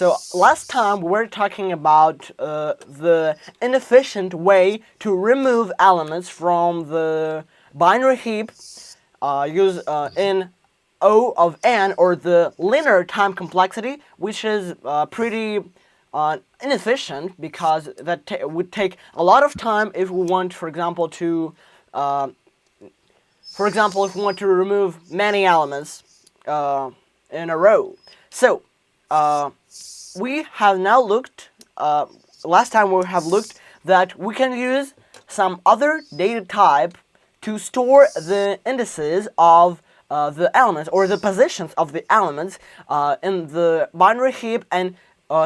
So last time we were talking about the inefficient way to remove elements from the binary heap in O of n, or the linear time complexity, which is pretty inefficient because that would take a lot of time if we want, for example, if we want to remove many elements in a row. So we have now looked, last time we have looked that we can use some other data type to store the indices of the elements, or the positions of the elements in the binary heap, and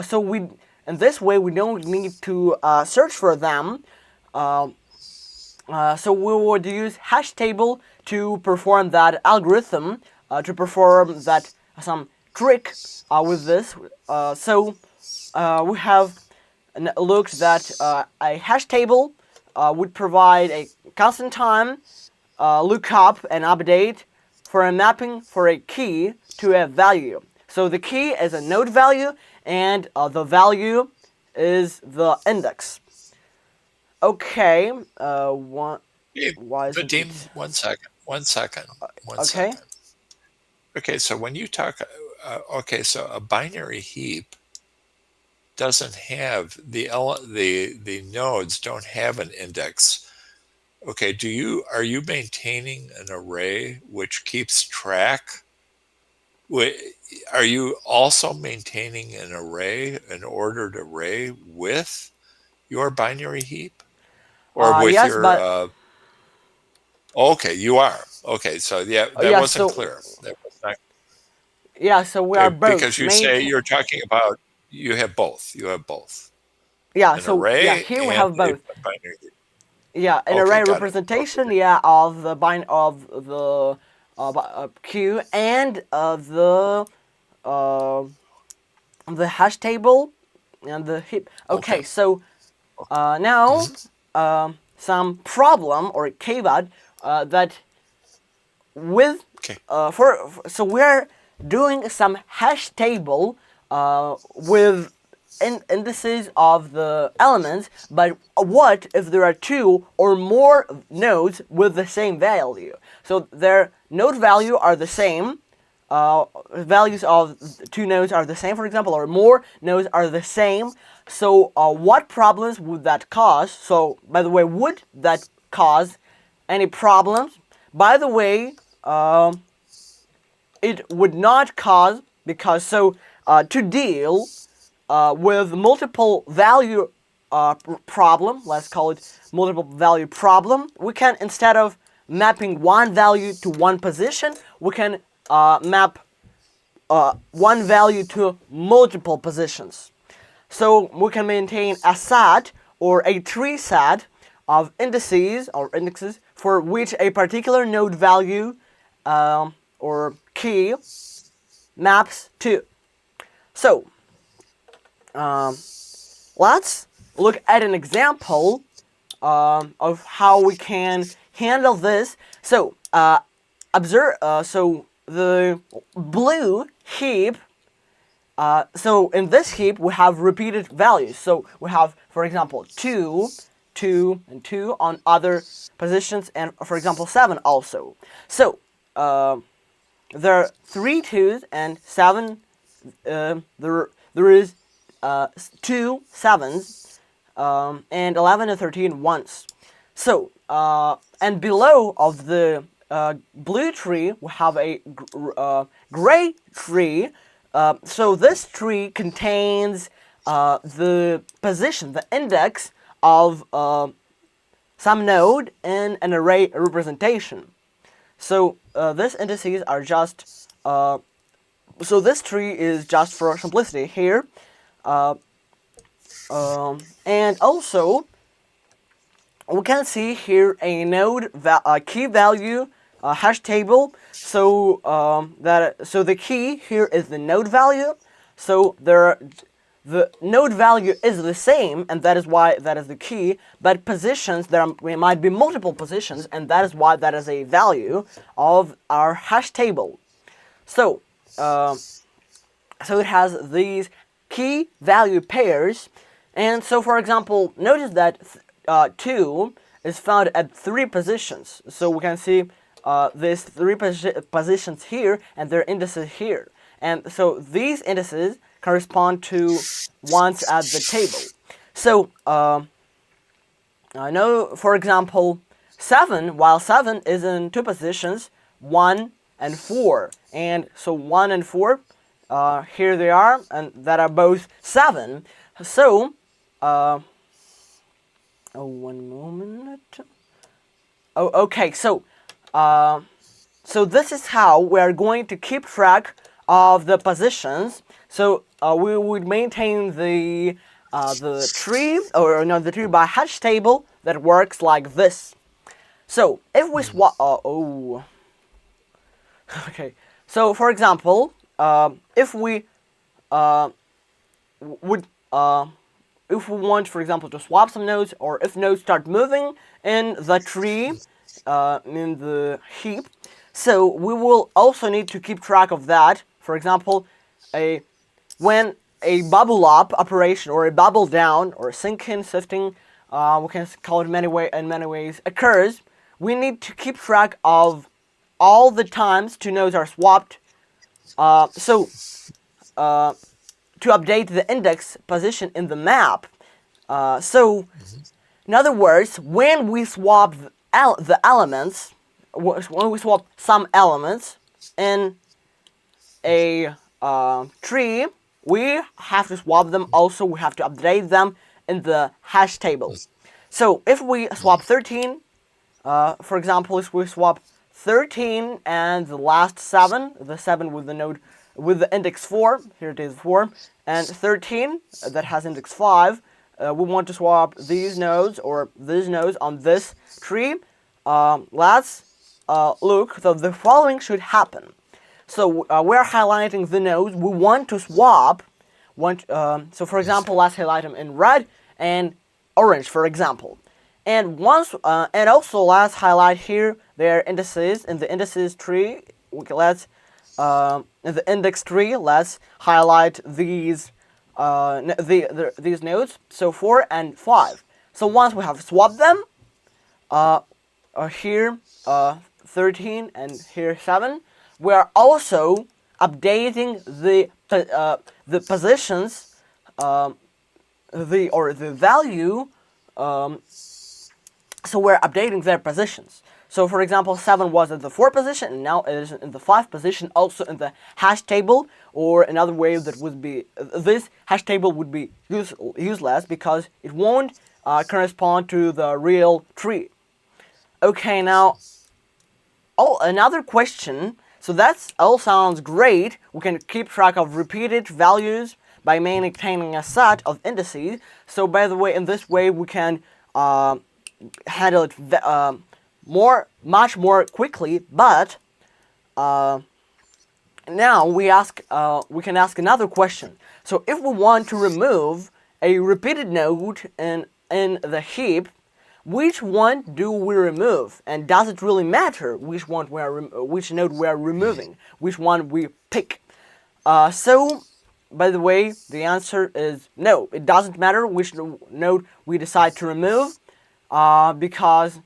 so in this way we don't need to search for them. So we would use hash table to perform that algorithm, to perform that some trick with this. We have looked that a hash table would provide a constant time lookup and update for a mapping for a key to a value. So the key is a node value, and the value is the index. Okay, Hey, why isn't Vadim, it? one second, one second, one Okay. second. Okay, so when you talk, okay, so a binary heap doesn't have the nodes don't have an index. Okay, are you maintaining an array which keeps track? Are you also maintaining an ordered array with your binary heap, or with Yes, your? but Okay, you are. Okay, so yeah, that yeah, wasn't so clear. That was not we are okay both because you say maintain. you're talking about you have both. You have both Yeah, an so yeah, array here we and have a both. binary heap. Yeah, an Okay, array got it. Okay, representation. Yeah, of the queue, and uh, the hash table and the heap. okay, Okay, so now mhm, some problem or caveat that with okay, so we're doing some hash table with indices of the elements, but what if there are two or more nodes with the same value? So their node value are the same, values of two nodes are the same, for example, or more nodes are the same. So what problems would that cause? So by the way, would that cause any problems? By the way, it would not cause, because to deal with multiple value problem, let's call it multiple value problem, we can, instead of mapping one value to one position, we can map one value to multiple positions. So we can maintain a set or a tree set of indices or indexes for which a particular node value or key maps to. So let's look at an example of how we can handle this. So observe. So the blue heap. So in this heap we have repeated values. So we have, for example, 2, 2, and 2 on other positions, and for example 7 also. So there are 3 2s and 7. There is 2 7s, and 11 and 13 ones. So and below of the blue tree we have a gray tree. So this tree contains the position, the index of some node in an array representation. So these indices are just so this tree is just for simplicity here, and also we can see here a node key value hash table. So so the key here is the node value. So the node value is the same, and that is why that is the key. But positions, there might be multiple positions, and that is why that is a value of our hash table. So so it has these key value pairs. And so, for example, notice that 2 is found at 3 positions. So we can see these 3 positions here and their indices here. And so these indices correspond to ones at the table. So I know, for example, 7, while 7 is in 2 positions, 1 and 4. And so 1 and 4, here they are, and that are both 7. So, oh, one moment. Oh, okay, so this is how we are going to keep track of the positions. So we would maintain the tree, or no, the tree by hash table that works like this. So if we swap, okay. So for example, if we would if we want, for example, to swap some nodes, or if nodes start moving in the tree, in the heap, so we will also need to keep track of that. For example, when a bubble up operation or a bubble down or sink in, sifting, we can call it in many ways, occurs, we need to keep track of all the times two nodes are swapped. To update the index position in the map. In other words, when we swap the elements, when we swap some elements in a tree, we have to swap them. Also, we have to update them in the hash table. So if we swap 13, for example, if we swap 13 and the last 7, the 7 with the node with the index 4, here it is 4, and 13 that has index 5, we want to swap these nodes or these nodes on this tree. Let's look, so the following should happen. So we're highlighting the nodes we want to swap. So for example, let's highlight them in red and orange, for example. And and also let's highlight here their indices in the indices tree. In the index tree, let's highlight these these nodes. So 4 and 5. So once we have swapped them, here 13 and here 7, we are also updating the positions, the value. So we're updating their positions. So for example, 7 was in the 4 position, and now it is in the 5 position, also in the hash table. Or another way that would be, this hash table would be useless because it won't correspond to the real tree. Okay, now, another question. So that's all sounds great. We can keep track of repeated values by maintaining a set of indices. So by the way, in this way, we can handle it much more quickly. But now we can ask another question. So if we want to remove a repeated node in the heap, which one do we remove? And does it really matter which node we are removing? Which one we pick? So, by the way, the answer is no. It doesn't matter which node we decide to remove, because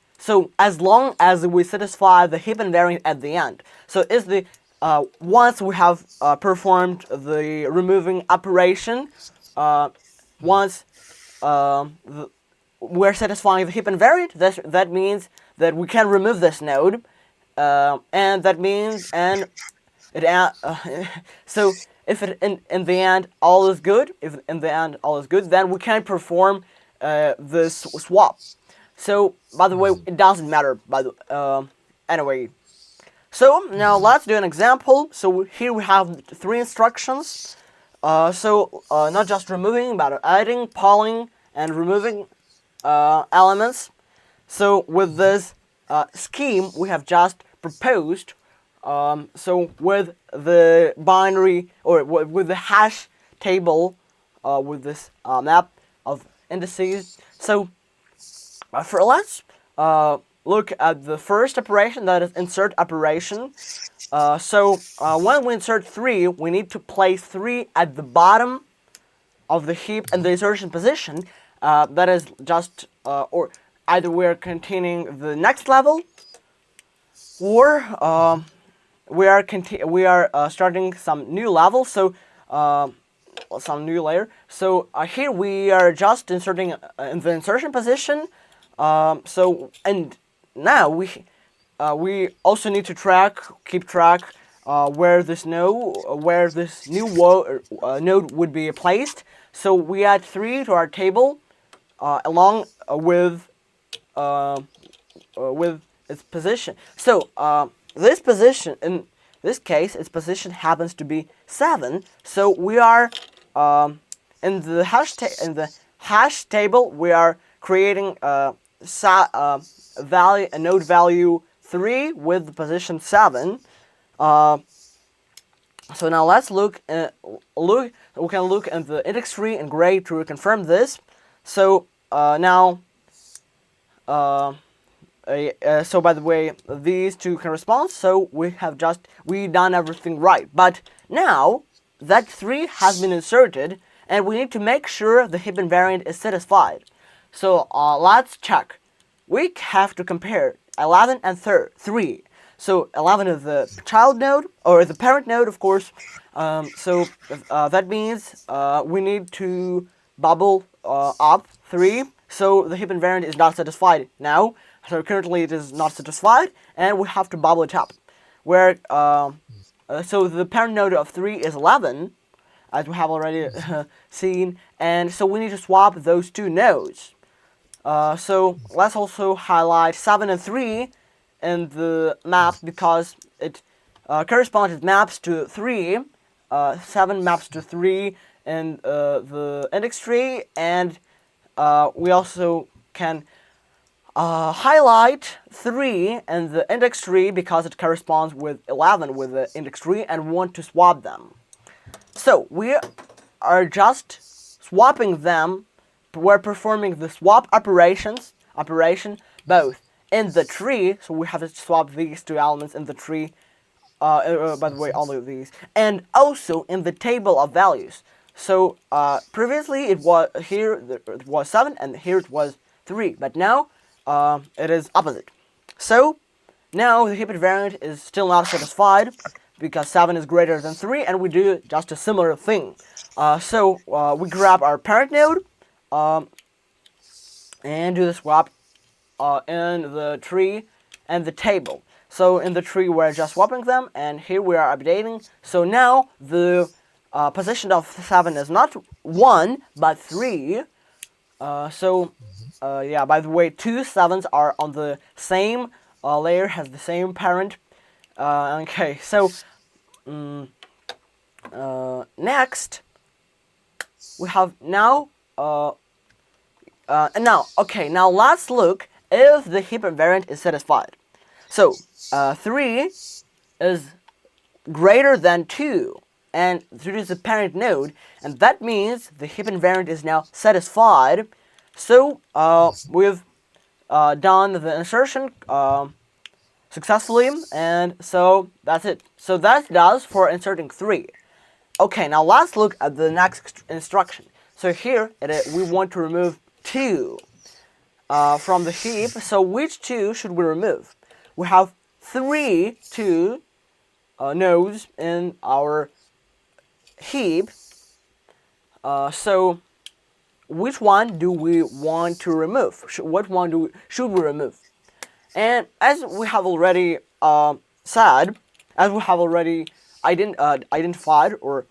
as long as we satisfy the heap invariant at the end. So is the once we have performed the removing operation, once we're satisfying the heap invariant, that means that we can remove this node, and that means so if in the end all is good, then we can perform this swap. So by the way, it doesn't matter. Anyway. So now let's do an example. So here we have 3 instructions. Not just removing, but adding, pulling, and removing elements. So with this scheme we have just proposed, so with the binary or with the hash table, with this map of indices. So let's look at the first operation, that is insert operation. When we insert 3, we need to place 3 at the bottom of the heap and the insertion position. That is just or either we're containing the next level, or we are starting some new level. So some new layer. So here we are just inserting in the insertion position. So and now we also need to keep track where this new node would be placed. So we add 3 to our table along with its position. So this position, in this case, its position happens to be 7. So we are in the hash table. We are creating a node value 3 with the position 7. So now let's look. We can look at the index tree in gray to confirm this. So now. So by the way, these two correspond. So we done everything right. But now that 3 has been inserted, and we need to make sure the heap invariant is satisfied. So let's check. We have to compare 11 and 3. So 11 is the child node, or the parent node, of course. So that means we need to bubble up 3. So the heap invariant is not satisfied now. So currently it is not satisfied, and we have to bubble it up. Where so the parent node of 3 is 11, as we have already seen, and so we need to swap those two nodes. So let's also highlight 7 and 3 in the map, because it corresponds, it maps to 3. 7 maps to 3 in the index tree, and we also can highlight 3 in the index tree because it corresponds with 11 with the index tree, and want to swap them. So we are just swapping them. We're performing the swap operation both in the tree. So we have to swap these two elements in the tree. By the way, all of these, and also in the table of values. So previously it was 7, and here it was 3, but now it is opposite. So now the heap invariant is still not satisfied because 7 is greater than 3, and we do just a similar thing. So we grab our parent node and do the swap in the tree and the table. So in the tree we're just swapping them, and here we are updating. So now the position of 7 is not 1 but 3. Yeah, by the way, 2 7s are on the same layer, has the same parent. Okay, so next we have now now let's look if the heap invariant is satisfied. So 3 is greater than 2, and 3 is the parent node, and that means the heap invariant is now satisfied. So we've done the insertion successfully, and so that's it. So that does for inserting 3. Okay, now let's look at the next instruction. So here we want to remove 2 from the heap. So which 2 should we remove? We have 3 nodes in our heap. So which one do we want to remove? What one should we remove? And as we have already said, as we have already identified, or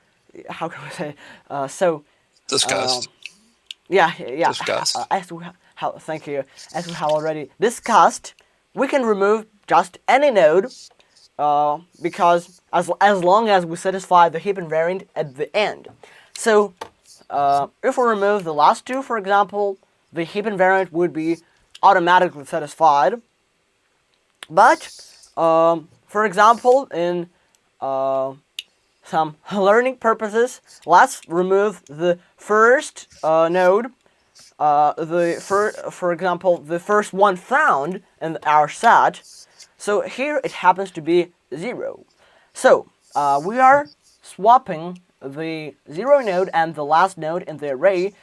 how can we say? Discussed. Yeah. Discussed. Thank you. As we have already discussed, we can remove just any node, because as long as we satisfy the heap invariant at the end. So if we remove the last 2, for example, the heap invariant would be automatically satisfied. But for example, in some learning purposes, let's remove the first node. For example, the first one found in our set. So here it happens to be 0. So we are swapping the 0 node and the last node in the array.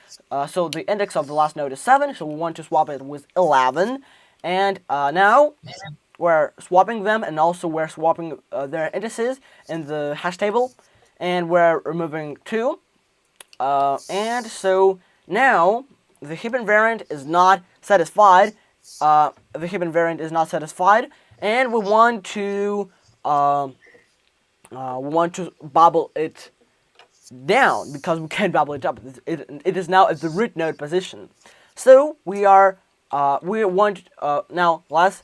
So the index of the last node is 7, so we want to swap it with 11. And now we're swapping them, and also we're swapping their indices in the hash table, and we're removing 2. And so now the heap invariant is not satisfied. The heap invariant is not satisfied, and we want to bubble it down because we can't bubble it up. It is now at the root node position. So we want now let's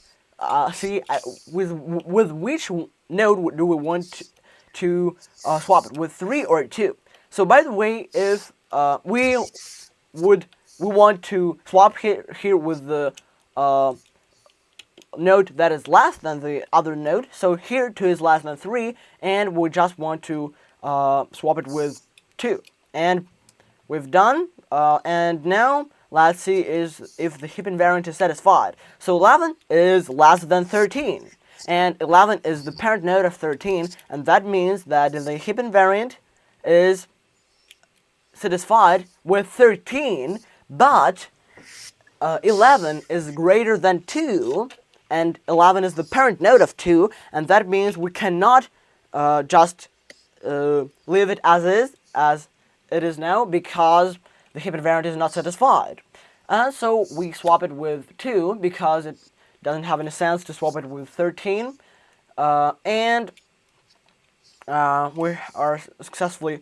see with which node do we want to swap it, with 3 or 2. So by the way, if we want to swap here with the node that is less than the other node. So here 2 is less than 3, and we just want to swap it with 2. And we've done. And now let's see if the heap invariant is satisfied. So 11 is less than 13, and 11 is the parent node of 13, and that means that the heap invariant is satisfied with 13, but 11 is greater than 2, and 11 is the parent node of 2, and that means we cannot just leave it as it is now, because the heap invariant is not satisfied. So we swap it with 2 because it doesn't have any sense to swap it with 13. And we are successfully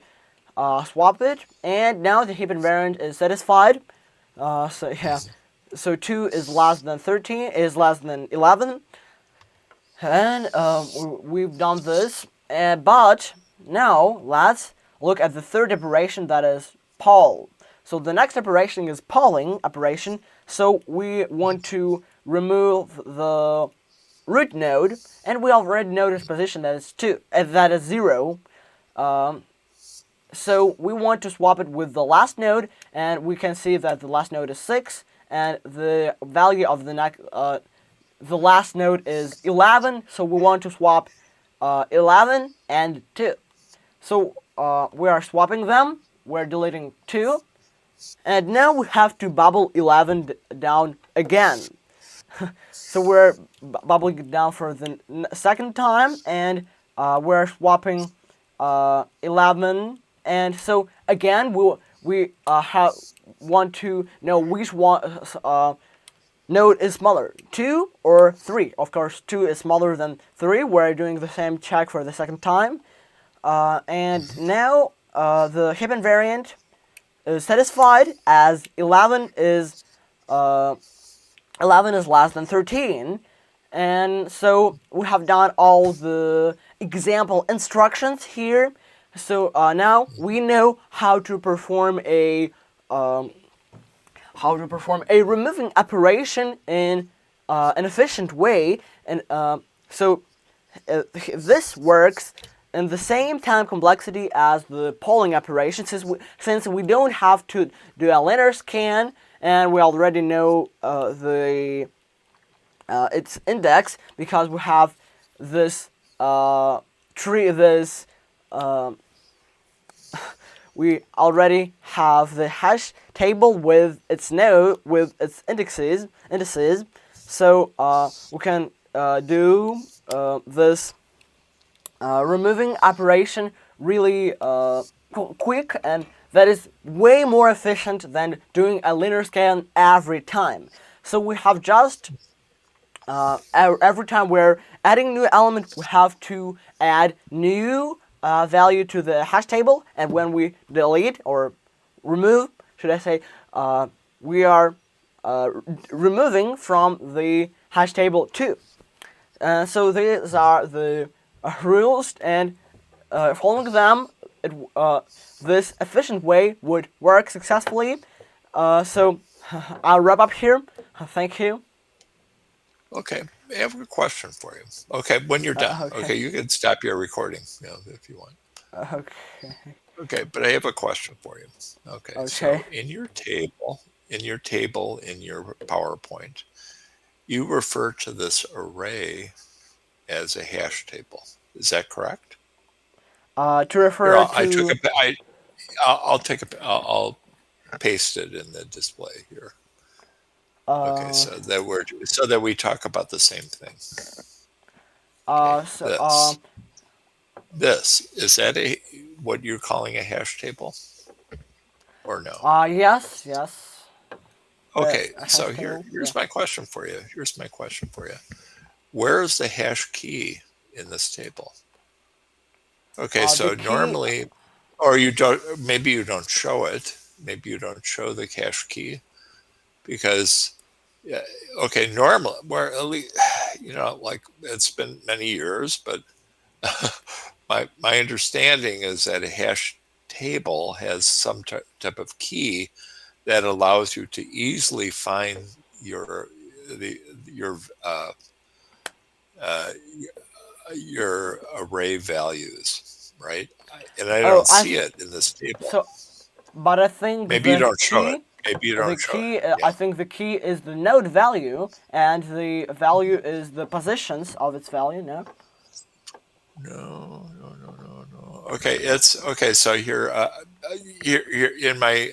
swap it, and now the heap invariant is satisfied. So yeah, so 2 is less than 13, is less than 11, and we've done this. But now let's look at the third operation, that is poll. So the next operation is polling operation. So we want to remove the root node, and we already know its position, that is 2, that is 0. So we want to swap it with the last node, and we can see that the last node is 6, and the value of the last node is 11. So we want to swap 11 and 2. So we are swapping them. We're deleting 2, and now we have to bubble 11 down again. So we're bubbling it down for the second time, and we're swapping 11. And so again, we want to know which one node is smaller, 2 or 3. Of course, 2 is smaller than 3. We're doing the same check for the second time. And now the heap invariant is satisfied, as 11 is less than 13. And so we have done all the example instructions here. So now we know how to perform a removing operation in an efficient way, and so this works in the same time complexity as the polling operation, since we don't have to do a linear scan, and we already know its index, because we have this we already have the hash table with its node, with its indices. So we can do this removing operation really quick, and that is way more efficient than doing a linear scan every time. So we have just every time we're adding new element, we have to add new value to the hash table, and when we delete or remove, should I say, we are removing from the hash table too. So these are the rules, and following them, this efficient way would work successfully. So I'll wrap up here. Thank you. Okay, I have a question for you. Okay, when you're done. Okay. Okay, you can stop your recording, if you want. Okay. Okay, but I have a question for you. Okay, so in your table, in your PowerPoint, you refer to this array as a hash table. Is that correct? To Here, refer I took to. a. I'll take a. I'll paste it in the display here. Okay, Uh, so that we talk about the same thing. Okay, so this is that what you're calling a hash table or no? yes, yes. Okay, A so hash table. Yeah. here's my question for you. Where is the hash key in this table? Okay, The so key. normally, or you don't. Maybe you don't show it. Maybe you don't show the hash key because yeah, okay, normal where at least like it's been many years, but my understanding is that a hash table has some type of key that allows you to easily find your the uh, your array values, right? And I Oh, don't see it in this table. so. But I think Maybe you the don't show it. key. Maybe you The don't show it. key. Yeah. I think the key is the node value, and the value is the positions of its value. No. No, no, no, no, no. Okay, it's okay. So here in my,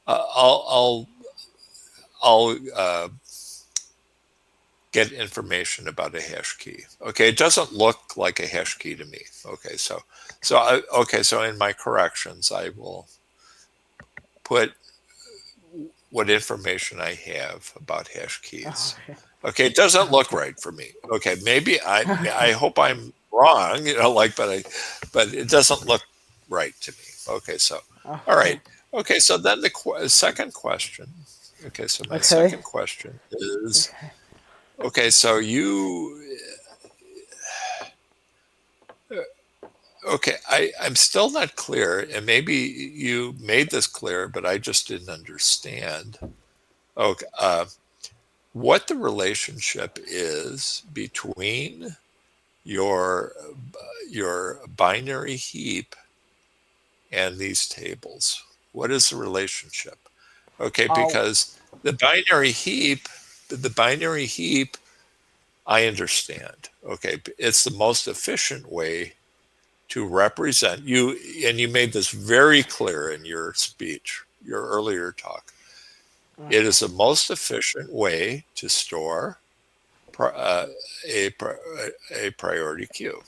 I'll get information about a hash key. Okay, it doesn't look like a hash key to me. Okay, so in my corrections, I will put what information I have about hash keys. Okay. Okay, it doesn't look Okay. right for me. Okay, maybe I Okay. hope I'm wrong, but it doesn't look right to me. Okay, so all Okay. right. Okay, so then the second question. Okay, so my Okay. second question is okay, so okay, I'm still not clear, and maybe you made this clear, but I just didn't understand. Okay, what the relationship is between your your binary heap and these tables. What is the relationship? Okay, Uh, because the binary heap, I understand. Okay, it's the most efficient way to represent you, and you made this very clear in your speech, your earlier talk. It is the most efficient way to store uh, a, a priority queue.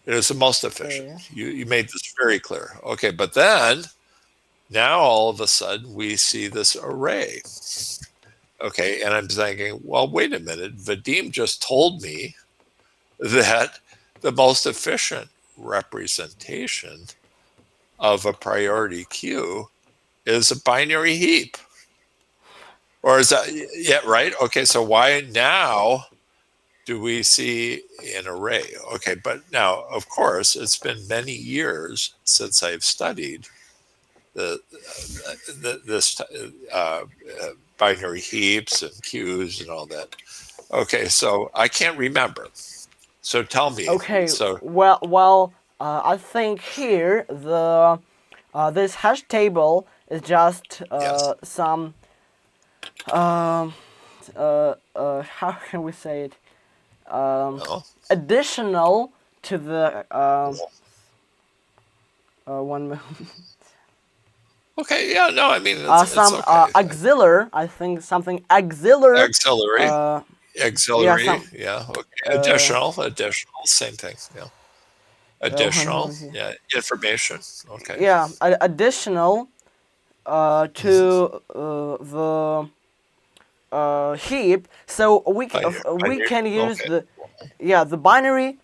It is the most efficient. okay. You made this very clear. Okay, but then now all of a sudden we see this array. Okay, and I'm thinking, well, wait a minute. Vadim just told me that the most efficient representation of a priority queue is a binary heap. Or is that, yeah, right? Okay, so why now do we see an array? Okay, but now, of course, it's been many years since I've studied the, this binary heaps and queues and all that. Okay, so I can't remember. So tell me. Okay. So Well. I think here the this hash table is just yes, some how can we say it, well, additional to the well, one moment. okay, yeah, no, I mean it's Some okay. auxiliary. I think something auxiliary. Auxiliary, Uh, yeah, auxiliary, some. yeah, okay. Uh, Additional, same thing. Yeah, one additional, moment here. yeah, information. Okay. Yeah, additional Mm-hmm. to the heap, so we Binary. can use Okay. the, yeah, the binary,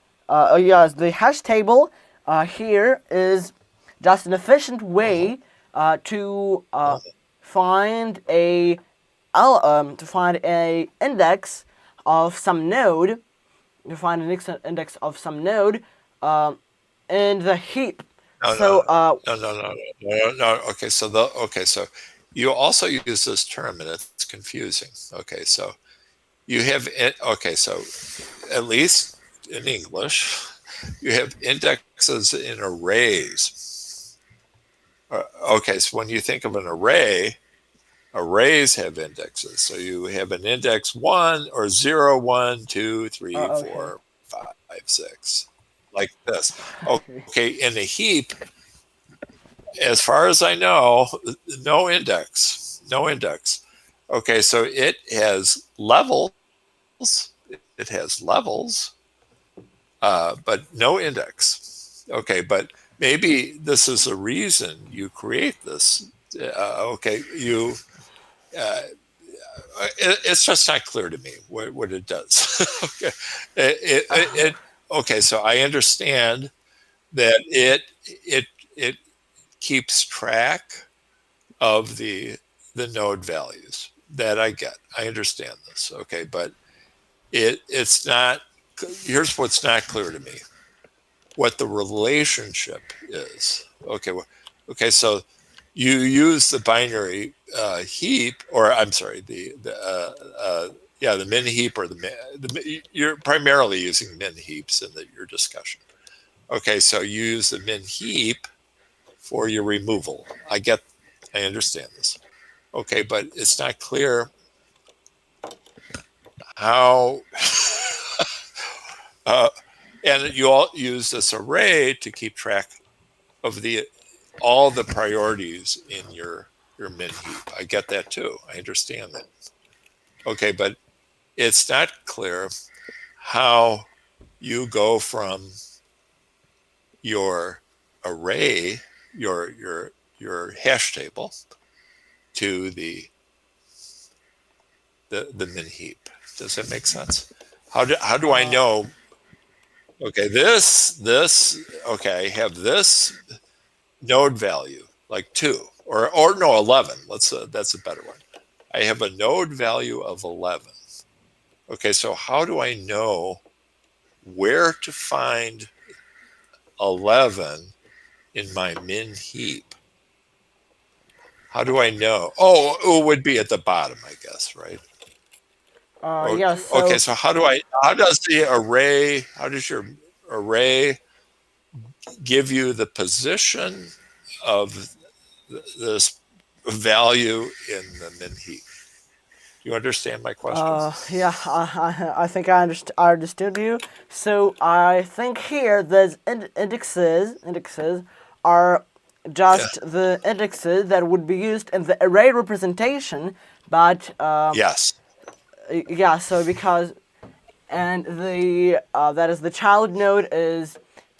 yes, the hash table here is just an efficient Uh-huh. way to Uh-huh. find to find a index of some node, to find an index of some node in the heap. No, So no, no, no, no, no, no. Okay, so you also use this term, and it's confusing. Okay, so you have okay, so at least in English, you have indexes in arrays. Okay, so when you think of an array, arrays have indexes. So you have an index one or zero, one, two, three, okay. four, five, six. like this. Okay. Okay, in a heap, as far as I know, no index, no index. Okay, so it has levels. It has levels, but no index. Okay, but maybe this is a reason you create this. Okay, uh, it's just not clear to me what it does. Okay, okay, so I understand that it keeps track of the node values. That I get. I understand this. Okay, but it's not. Here's what's not clear to me: what the relationship is. Okay, okay, so you use the binary heap, or I'm sorry, yeah, the min heap, or you're primarily using min heaps in your discussion. Okay, so you use the min heap for your removal. I understand this. Okay, but it's not clear how. uh, and you all use this array to keep track of all the priorities in your min heap. I get that too. I understand that. Okay, but it's not clear how you go from your array, your hash table, to the min heap. Does that make sense? How do I Uh, know? Okay, okay, I have this node value like 2, or no, 11. That's a better one. I have a node value of 11. Okay, so how do I know where to find 11 in my min heap? How do I know? Oh, it would be at the bottom, I guess, right? yeah. Okay, So so how does your array give you the position of this value in the min heap? Do you understand my question? yeah, I think I understood you. So I think here the indexes are Yeah. just the indexes that would be used in the array representation, but Yes. yeah. So because and the that is the child node is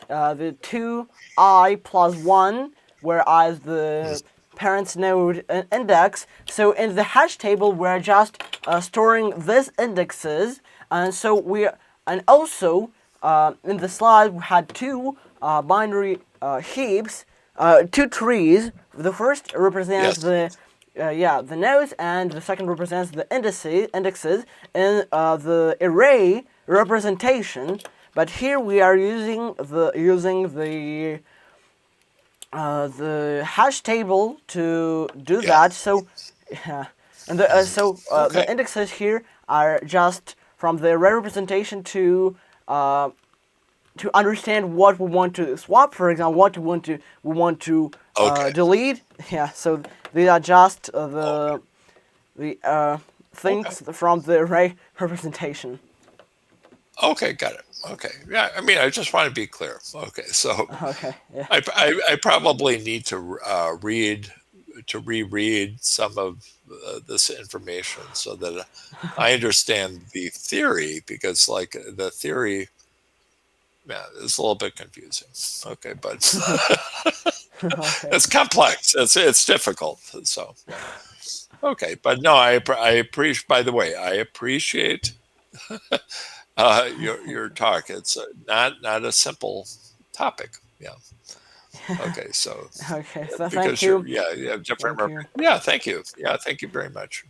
the 2 I plus 1, whereas the parents node index. So in the hash table, we're just storing these indexes, and so and also in the slide we had two binary heaps, two trees. The first represents Yes. the nodes, and the second represents the indexes in the array representation. But here we are using the hash table to do Yeah. that. So yeah, and the Okay. indexes here are just from the array representation to understand what we want to swap, for example, what we want to Okay. delete. Yeah, so these are just Okay. the Okay. things from the array representation. Okay. Got it. Okay. Yeah. I mean, I just want to be clear. Okay. So Okay, yeah. I probably need to reread some of this information so that I understand the theory, because like the theory, yeah, is a little bit confusing. Okay, but Okay. it's complex. It's difficult. So yeah. Okay, but no, I appreciate. By the way, I appreciate your talk. It's not a simple topic. Yeah. Okay, so Okay, so thank because you. you have different. Thank you. Yeah, thank you. Yeah, thank you very much.